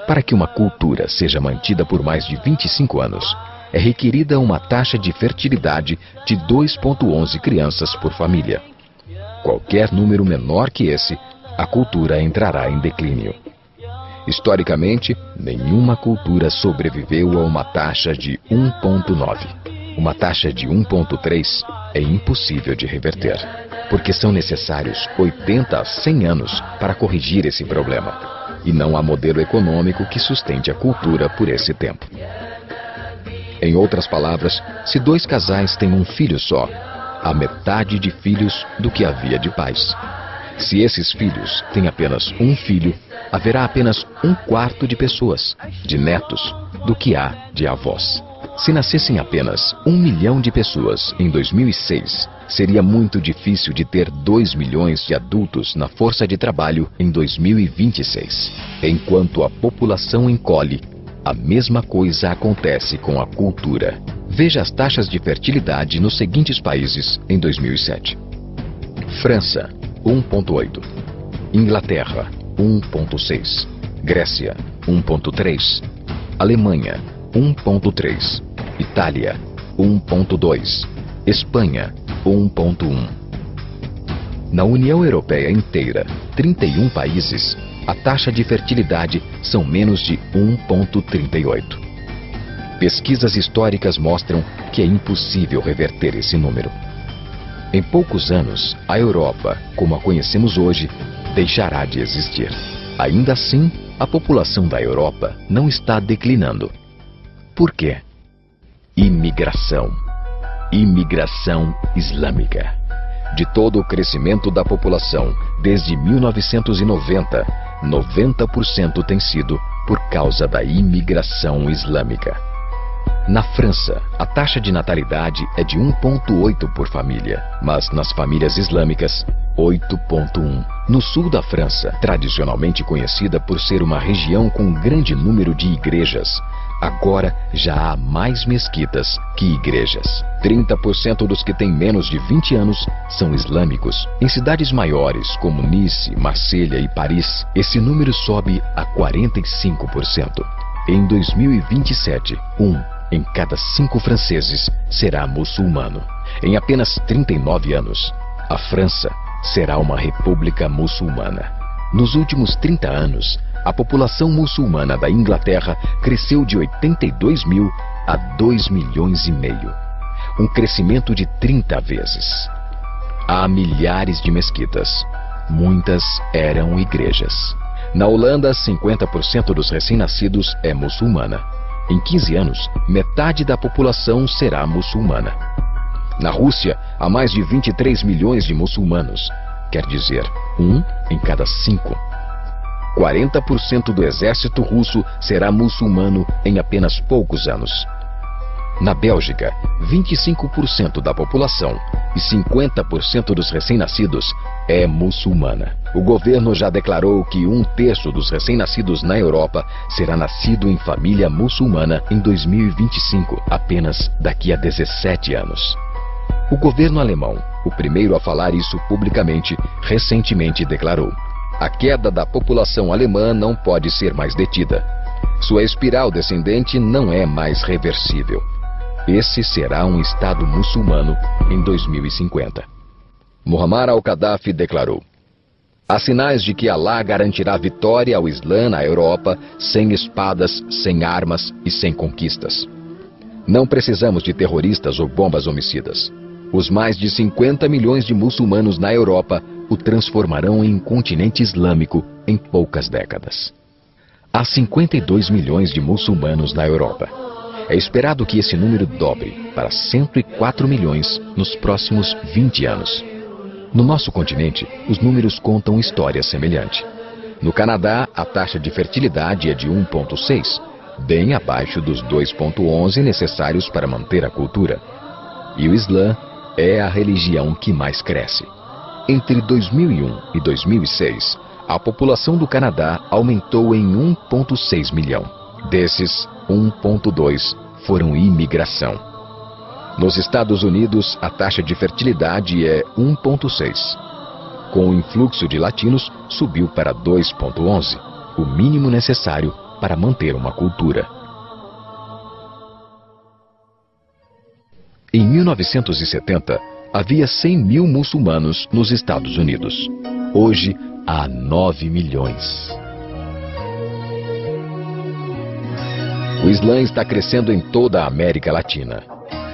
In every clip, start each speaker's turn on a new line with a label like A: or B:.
A: Para que uma cultura seja mantida por mais de 25 anos, é requerida uma taxa de fertilidade de 2,11 crianças por família. Qualquer número menor que esse, a cultura entrará em declínio. Historicamente, nenhuma cultura sobreviveu a uma taxa de 1,9. Uma taxa de 1,3 é impossível de reverter, porque são necessários 80 a 100 anos para corrigir esse problema, e não há modelo econômico que sustente a cultura por esse tempo. Em outras palavras, se dois casais têm um filho só, há metade de filhos do que havia de pais. Se esses filhos têm apenas um filho, haverá apenas 1/4 de pessoas, de netos, do que há de avós. Se nascessem apenas 1 milhão de pessoas em 2006, seria muito difícil de ter 2 milhões de adultos na força de trabalho em 2026. Enquanto a população encolhe, a mesma coisa acontece com a cultura. Veja as taxas de fertilidade nos seguintes países em 2007. França, 1,8. Inglaterra, 1,6. Grécia, 1,3. Alemanha, 1,3. Itália, 1,2. Espanha, 1,1. Na União Europeia inteira, 31 países, a taxa de fertilidade são menos de 1,38. Pesquisas históricas mostram que é impossível reverter esse número. Em poucos anos, a Europa, como a conhecemos hoje, deixará de existir. Ainda assim, a população da Europa não está declinando. Por quê? Imigração. Imigração islâmica. De todo o crescimento da população, desde 1990, 90% tem sido por causa da imigração islâmica. Na França, a taxa de natalidade é de 1,8 por família, mas nas famílias islâmicas, 8,1. No sul da França, tradicionalmente conhecida por ser uma região com um grande número de igrejas, agora já há mais mesquitas que igrejas. 30% dos que têm menos de 20 anos são islâmicos. Em cidades maiores como Nice, Marselha e Paris, esse número sobe a 45%. Em 2027, em cada 5 franceses será muçulmano. Em apenas 39 anos, a França será uma república muçulmana. Nos últimos 30 anos, a população muçulmana da Inglaterra cresceu de 82 mil a 2 milhões e meio. Um crescimento de 30 vezes. Há milhares de mesquitas. Muitas eram igrejas. Na Holanda, 50% dos recém-nascidos é muçulmana. Em 15 anos, metade da população será muçulmana. Na Rússia, há mais de 23 milhões de muçulmanos. Quer dizer, 1 em cada 5. 40% do exército russo será muçulmano em apenas poucos anos. Na Bélgica, 25% da população e 50% dos recém-nascidos é muçulmana. O governo já declarou que 1/3 dos recém-nascidos na Europa será nascido em família muçulmana em 2025, apenas daqui a 17 anos. O governo alemão, o primeiro a falar isso publicamente, recentemente declarou: a queda da população alemã não pode ser mais detida. Sua espiral descendente não é mais reversível. Esse será um Estado muçulmano em 2050. Muammar al-Gaddafi declarou: há sinais de que Alá garantirá vitória ao Islã na Europa sem espadas, sem armas e sem conquistas. Não precisamos de terroristas ou bombas homicidas. Os mais de 50 milhões de muçulmanos na Europa o transformarão em um continente islâmico em poucas décadas. Há 52 milhões de muçulmanos na Europa. É esperado que esse número dobre para 104 milhões nos próximos 20 anos. No nosso continente, os números contam história semelhante. No Canadá, a taxa de fertilidade é de 1,6, bem abaixo dos 2,11 necessários para manter a cultura. E o Islã é a religião que mais cresce. Entre 2001 e 2006, a população do Canadá aumentou em 1,6 milhão. Desses, 1,2 foram imigração. Nos Estados Unidos, a taxa de fertilidade é 1,6. Com o influxo de latinos, subiu para 2,11, o mínimo necessário para manter uma cultura. Em 1970, havia 100 mil muçulmanos nos Estados Unidos. Hoje, há 9 milhões. O Islã está crescendo em toda a América Latina.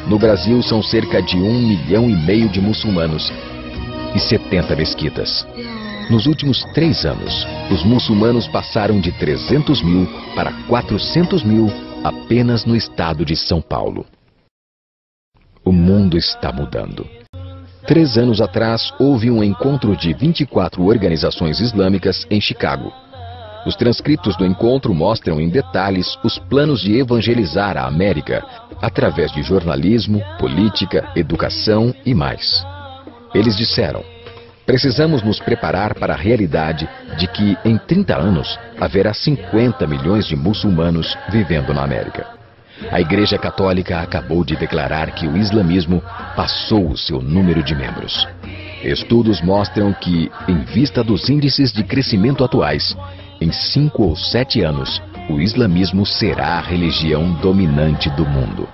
A: No Brasil, são cerca de 1,5 milhão de muçulmanos e 70 mesquitas. Nos últimos 3 anos, os muçulmanos passaram de 300 mil para 400 mil apenas no estado de São Paulo. O mundo está mudando. 3 anos atrás, houve um encontro de 24 organizações islâmicas em Chicago. Os transcritos do encontro mostram em detalhes os planos de evangelizar a América através de jornalismo, política, educação e mais. Eles disseram: precisamos nos preparar para a realidade de que, em 30 anos, haverá 50 milhões de muçulmanos vivendo na América. A Igreja Católica acabou de declarar que o islamismo passou o seu número de membros. Estudos mostram que, em vista dos índices de crescimento atuais, em 5 ou 7 anos, o islamismo será a religião dominante do mundo.